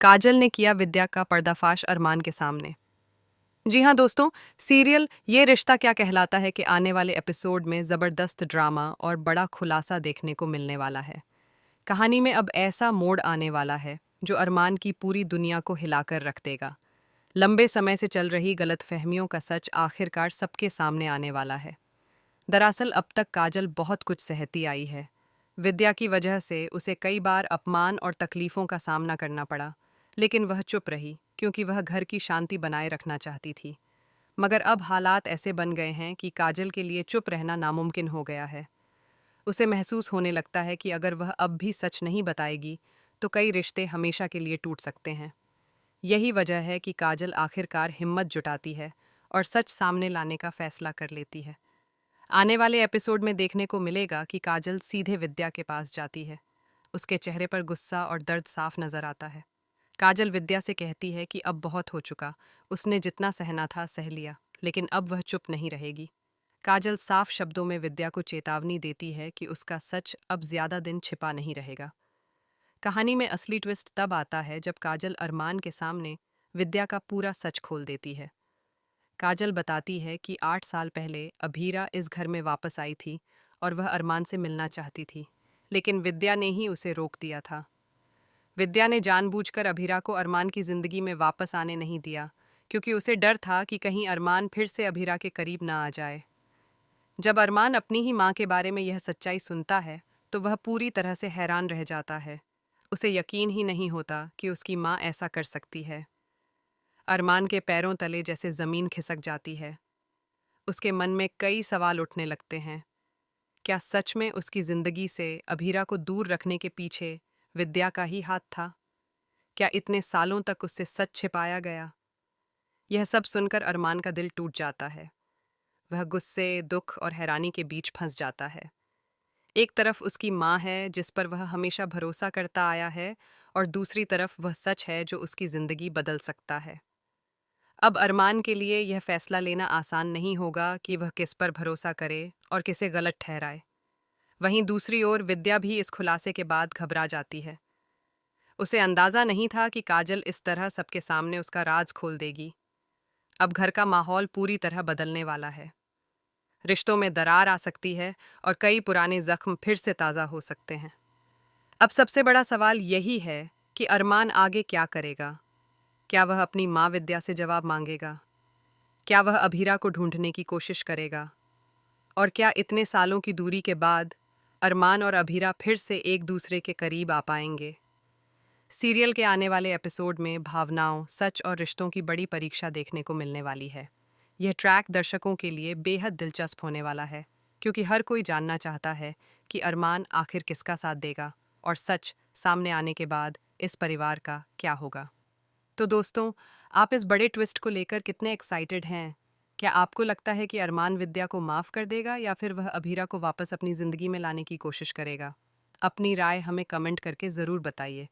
काजल ने किया विद्या का पर्दाफाश अरमान के सामने। जी हाँ दोस्तों, सीरियल ये रिश्ता क्या कहलाता है कि आने वाले एपिसोड में ज़बरदस्त ड्रामा और बड़ा खुलासा देखने को मिलने वाला है। कहानी में अब ऐसा मोड़ आने वाला है जो अरमान की पूरी दुनिया को हिलाकर रख देगा। लंबे समय से चल रही गलतफहमियों का सच आखिरकार सबके सामने आने वाला है। दरअसल अब तक काजल बहुत कुछ सहती आई है। विद्या की वजह से उसे कई बार अपमान और तकलीफ़ों का सामना करना पड़ा, लेकिन वह चुप रही क्योंकि वह घर की शांति बनाए रखना चाहती थी। मगर अब हालात ऐसे बन गए हैं कि काजल के लिए चुप रहना नामुमकिन हो गया है। उसे महसूस होने लगता है कि अगर वह अब भी सच नहीं बताएगी, तो कई रिश्ते हमेशा के लिए टूट सकते हैं। यही वजह है कि काजल आखिरकार हिम्मत जुटाती है और सच सामने लाने का फैसला कर लेती है। आने वाले एपिसोड में देखने को मिलेगा कि काजल सीधे विद्या के पास जाती है। उसके चेहरे पर गुस्सा और दर्द साफ नजर आता है। काजल विद्या से कहती है कि अब बहुत हो चुका, उसने जितना सहना था सह लिया, लेकिन अब वह चुप नहीं रहेगी। काजल साफ शब्दों में विद्या को चेतावनी देती है कि उसका सच अब ज्यादा दिन छिपा नहीं रहेगा। कहानी में असली ट्विस्ट तब आता है जब काजल अरमान के सामने विद्या का पूरा सच खोल देती है। काजल बताती है कि 8 साल पहले अभीरा इस घर में वापस आई थी और वह अरमान से मिलना चाहती थी, लेकिन विद्या ने ही उसे रोक दिया था। विद्या ने जानबूझकर अभीरा को अरमान की जिंदगी में वापस आने नहीं दिया, क्योंकि उसे डर था कि कहीं अरमान फिर से अभीरा के करीब ना आ जाए। जब अरमान अपनी ही माँ के बारे में यह सच्चाई सुनता है, तो वह पूरी तरह से हैरान रह जाता है। उसे यकीन ही नहीं होता कि उसकी माँ ऐसा कर सकती है। अरमान के पैरों तले जैसे जमीन खिसक जाती है। उसके मन में कई सवाल उठने लगते हैं। क्या सच में उसकी जिंदगी से अभीरा को दूर रखने के पीछे विद्या का ही हाथ था? क्या इतने सालों तक उससे सच छिपाया गया? यह सब सुनकर अरमान का दिल टूट जाता है। वह गुस्से, दुख और हैरानी के बीच फंस जाता है। एक तरफ उसकी माँ है जिस पर वह हमेशा भरोसा करता आया है, और दूसरी तरफ वह सच है जो उसकी जिंदगी बदल सकता है। अब अरमान के लिए यह फैसला लेना आसान नहीं होगा कि वह किस पर भरोसा करे और किसे गलत ठहराए। वहीं दूसरी ओर विद्या भी इस खुलासे के बाद घबरा जाती है। उसे अंदाजा नहीं था कि काजल इस तरह सबके सामने उसका राज खोल देगी। अब घर का माहौल पूरी तरह बदलने वाला है। रिश्तों में दरार आ सकती है और कई पुराने जख्म फिर से ताज़ा हो सकते हैं। अब सबसे बड़ा सवाल यही है कि अरमान आगे क्या करेगा। क्या वह अपनी माँ विद्या से जवाब मांगेगा? क्या वह अभीरा को ढूंढने की कोशिश करेगा? और क्या इतने सालों की दूरी के बाद अरमान और अभीरा फिर से एक दूसरे के करीब आ पाएंगे? सीरियल के आने वाले एपिसोड में भावनाओं, सच और रिश्तों की बड़ी परीक्षा देखने को मिलने वाली है। यह ट्रैक दर्शकों के लिए बेहद दिलचस्प होने वाला है, क्योंकि हर कोई जानना चाहता है कि अरमान आखिर किसका साथ देगा और सच सामने आने के बाद इस परिवार का क्या होगा। तो दोस्तों, आप इस बड़े ट्विस्ट को लेकर कितने एक्साइटेड हैं? क्या आपको लगता है कि अरमान विद्या को माफ़ कर देगा या फिर वह अभीरा को वापस अपनी ज़िंदगी में लाने की कोशिश करेगा? अपनी राय हमें कमेंट करके ज़रूर बताइए।